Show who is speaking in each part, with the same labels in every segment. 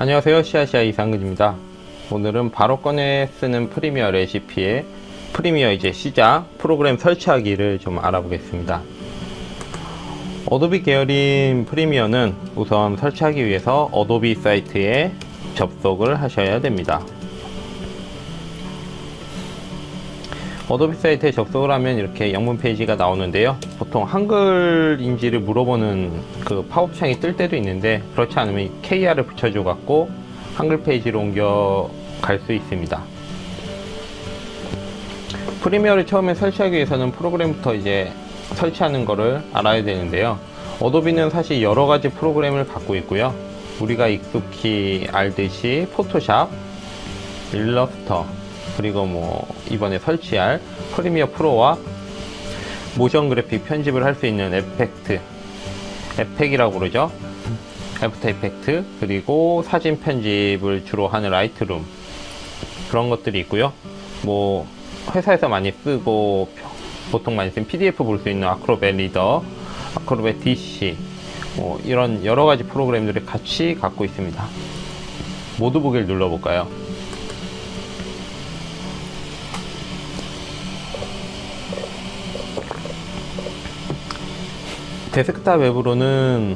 Speaker 1: 안녕하세요, 시아시아 이상근입니다. 오늘은 바로 꺼내 쓰는 프리미어 레시피의 프리미어 시작 프로그램 설치하기를 좀 알아보겠습니다. 어도비 계열인 프리미어는 우선 설치하기 위해서 어도비 사이트에 접속을 하셔야 됩니다. 어도비 사이트에 접속을 하면 이렇게 영문 페이지가 나오는데요. 보통 한글인지를 물어보는 그 팝업창이 뜰 때도 있는데, 그렇지 않으면 KR을 붙여줘 갖고 한글 페이지로 옮겨갈 수 있습니다. 프리미어를 처음에 설치하기 위해서는 프로그램부터 설치하는 거를 알아야 되는데요. 어도비는 사실 여러 가지 프로그램을 갖고 있고요. 우리가 익숙히 알듯이 포토샵, 일러스터, 그리고 이번에 설치할 프리미어 프로와 모션 그래픽 편집을 할 수 있는 에펙이라고 그러죠. 애프터 이펙트, 그리고 사진 편집을 주로 하는 라이트룸, 그런 것들이 있고요. 회사에서 많이 쓰고 보통 많이 쓰는 PDF 볼 수 있는 아크로벳 리더, 아크로벳 DC, 이런 여러 가지 프로그램들을 같이 갖고 있습니다. 모두 보기를 눌러볼까요? 데스크탑 웹으로는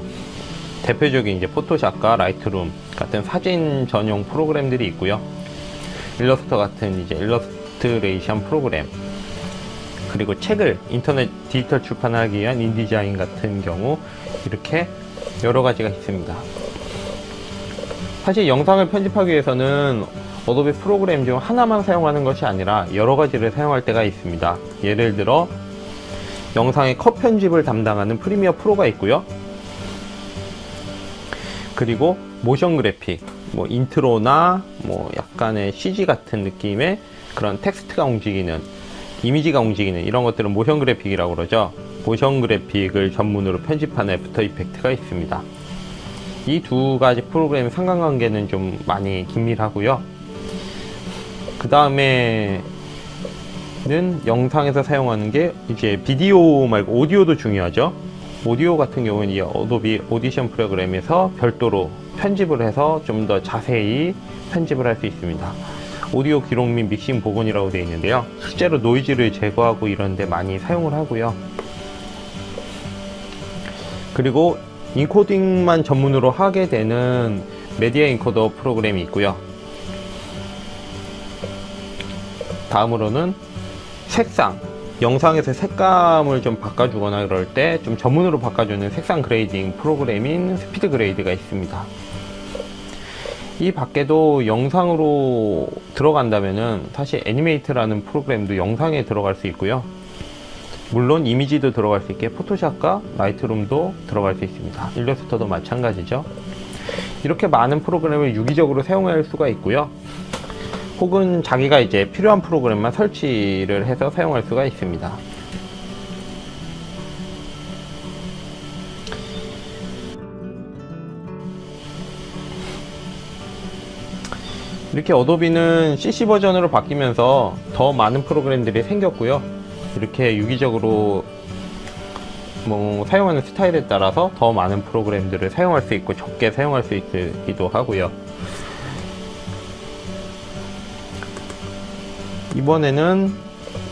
Speaker 1: 대표적인 포토샵과 라이트룸 같은 사진 전용 프로그램들이 있고요. 일러스터 같은 일러스트레이션 프로그램, 그리고 책을 인터넷 디지털 출판하기 위한 인디자인 같은 경우 이렇게 여러 가지가 있습니다. 사실 영상을 편집하기 위해서는 어도비 프로그램 중 하나만 사용하는 것이 아니라 여러 가지를 사용할 때가 있습니다. 예를 들어 영상의 컷 편집을 담당하는 프리미어 프로가 있고요. 그리고 모션 그래픽, 인트로나 약간의 CG 같은 느낌의 그런 텍스트가 움직이는, 이미지가 움직이는 이런 것들은 모션 그래픽이라고 그러죠. 모션 그래픽을 전문으로 편집하는 애프터 이펙트가 있습니다. 이 두 가지 프로그램의 상관관계는 좀 많이 긴밀하고요. 그 다음에 영상에서 사용하는 게 비디오 말고 오디오도 중요하죠. 오디오 같은 경우는 어도비 오디션 프로그램에서 별도로 편집을 해서 좀 더 자세히 편집을 할 수 있습니다. 오디오 기록 및 믹싱 복원이라고 되어 있는데요. 실제로 노이즈를 제거하고 이런 데 많이 사용을 하고요. 그리고 인코딩만 전문으로 하게 되는 메디아 인코더 프로그램이 있고요. 다음으로는 색상, 영상에서 색감을 좀 바꿔주거나 그럴 때 좀 전문으로 바꿔주는 색상 그레이딩 프로그램인 스피드 그레이드가 있습니다. 이 밖에도 영상으로 들어간다면은 사실 애니메이트라는 프로그램도 영상에 들어갈 수 있고요. 물론 이미지도 들어갈 수 있게 포토샵과 라이트룸도 들어갈 수 있습니다. 일러스터도 마찬가지죠. 이렇게 많은 프로그램을 유기적으로 사용할 수가 있고요. 혹은 자기가 필요한 프로그램만 설치를 해서 사용할 수가 있습니다. 이렇게 어도비는 CC 버전으로 바뀌면서 더 많은 프로그램들이 생겼고요. 이렇게 유기적으로 사용하는 스타일에 따라서 더 많은 프로그램들을 사용할 수 있고 적게 사용할 수 있기도 하고요. 이번에는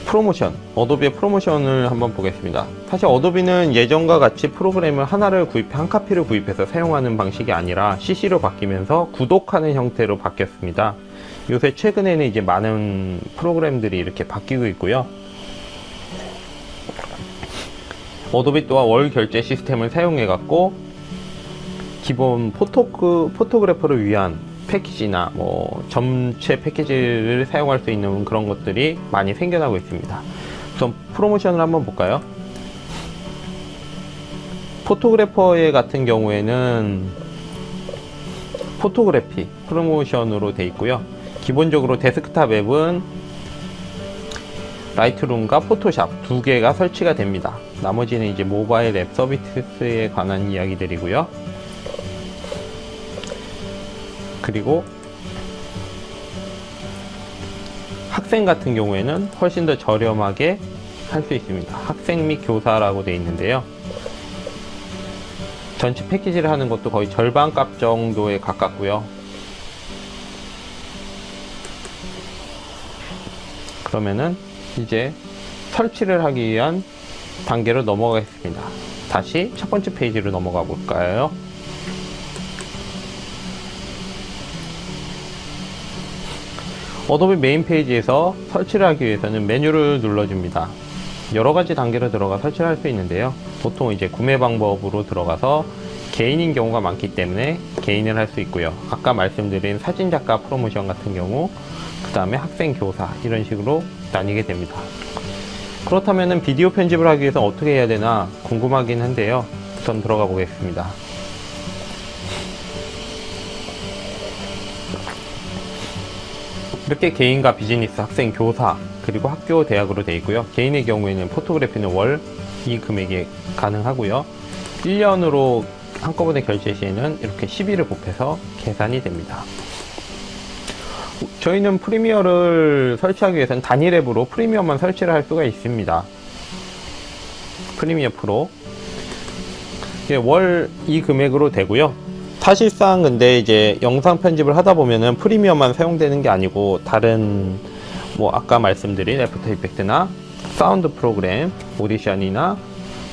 Speaker 1: 프로모션, 어도비의 프로모션을 한번 보겠습니다. 사실 어도비는 예전과 같이 프로그램을 한 카피를 구입해서 사용하는 방식이 아니라 CC로 바뀌면서 구독하는 형태로 바뀌었습니다. 요새 최근에는 많은 프로그램들이 이렇게 바뀌고 있고요. 어도비 또한 월 결제 시스템을 사용해 갖고 기본 포토그래퍼를 위한 패키지나 전체 패키지를 사용할 수 있는 그런 것들이 많이 생겨나고 있습니다. 우선 프로모션을 한번 볼까요? 포토그래퍼의 같은 경우에는 포토그래피 프로모션으로 되어 있고요. 기본적으로 데스크탑 앱은 라이트룸과 포토샵 두 개가 설치가 됩니다. 나머지는 모바일 앱 서비스에 관한 이야기들이고요. 그리고 학생 같은 경우에는 훨씬 더 저렴하게 할 수 있습니다. 학생 및 교사라고 되어 있는데요. 전체 패키지를 하는 것도 거의 절반 값 정도에 가깝고요. 그러면은 이제 설치를 하기 위한 단계로 넘어가겠습니다. 다시 첫 번째 페이지로 넘어가 볼까요? 어도비 메인 페이지에서 설치를 하기 위해서는 메뉴를 눌러줍니다. 여러 가지 단계로 들어가 설치를 할 수 있는데요. 보통 이제 구매 방법으로 들어가서 개인인 경우가 많기 때문에 개인을 할 수 있고요. 아까 말씀드린 사진작가 프로모션 같은 경우, 그 다음에 학생 교사, 이런 식으로 나뉘게 됩니다. 그렇다면 비디오 편집을 하기 위해서 어떻게 해야 되나 궁금하긴 한데요. 우선 들어가 보겠습니다. 이렇게 개인과 비즈니스, 학생, 교사, 그리고 학교, 대학으로 되어 있고요. 개인의 경우에는 포토그래피는 월 이 금액이 가능하고요. 1년으로 한꺼번에 결제 시에는 이렇게 10일을 곱해서 계산이 됩니다. 저희는 프리미어를 설치하기 위해서는 단일 앱으로 프리미어만 설치를 할 수가 있습니다. 프리미어 프로 월 이 금액으로 되고요. 사실상 근데 이제 영상 편집을 하다 보면은 프리미어만 사용되는 게 아니고 다른 뭐 아까 말씀드린 애프터 이펙트나 사운드 프로그램, 오디션이나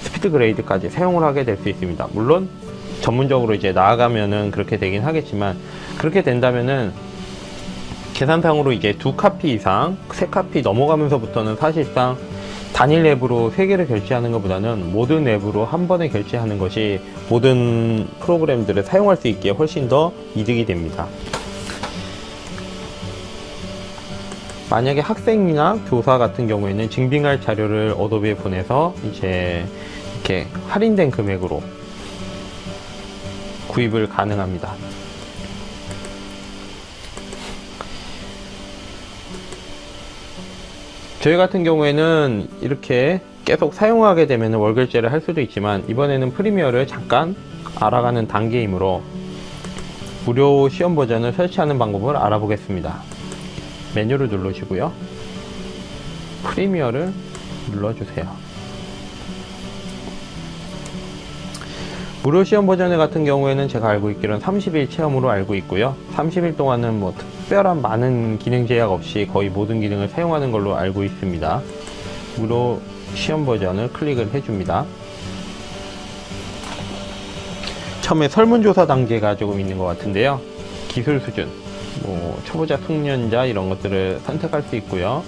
Speaker 1: 스피드 그레이드까지 사용을 하게 될 수 있습니다. 물론 전문적으로 이제 나아가면은 그렇게 되긴 하겠지만, 그렇게 된다면은 계산상으로 이제 2카피 이상, 3카피 넘어가면서부터는 사실상 단일 앱으로 3개를 결제하는 것보다는 모든 앱으로 한 번에 결제하는 것이 모든 프로그램들을 사용할 수 있기에 훨씬 더 이득이 됩니다. 만약에 학생이나 교사 같은 경우에는 증빙할 자료를 어도비에 보내서 이제 이렇게 할인된 금액으로 구입을 가능합니다. 저희 같은 경우에는 이렇게 계속 사용하게 되면 월결제를 할 수도 있지만, 이번에는 프리미어를 잠깐 알아가는 단계이므로 무료 시험 버전을 설치하는 방법을 알아보겠습니다. 메뉴를 누르시고요. 프리미어를 눌러주세요. 무료 시험 버전 같은 경우에는 제가 알고 있기로는 30일 체험으로 알고 있고요. 30일 동안은 뭐 특별한 많은 기능 제약 없이 거의 모든 기능을 사용하는 걸로 알고 있습니다. 무료 시험 버전을 클릭을 해줍니다. 처음에 설문조사 단계가 조금 있는 것 같은데요. 기술 수준, 뭐 초보자, 숙련자 이런 것들을 선택할 수 있고요.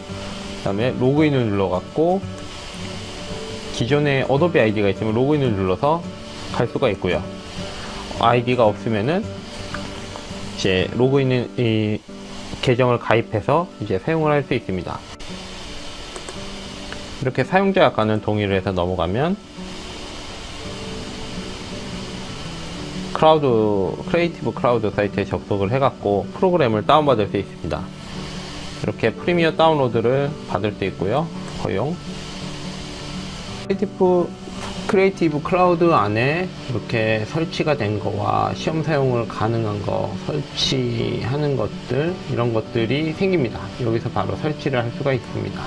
Speaker 1: 그 다음에 로그인을 눌러갖고 기존에 어도비 아이디가 있으면 로그인을 눌러서 갈 수가 있고요. 아이디가 없으면은 이제 로그인 이 계정을 가입해서 이제 사용을 할 수 있습니다. 이렇게 사용자 아까는 동의를 해서 넘어가면 크리에이티브 클라우드 사이트에 접속을 해갖고 프로그램을 다운받을 수 있습니다. 이렇게 프리미어 다운로드를 받을 수 있고요. 허용. 크리에이티브 클라우드 안에 이렇게 설치가 된 거와 시험 사용을 가능한 거, 설치하는 것들, 이런 것들이 생깁니다. 여기서 바로 설치를 할 수가 있습니다.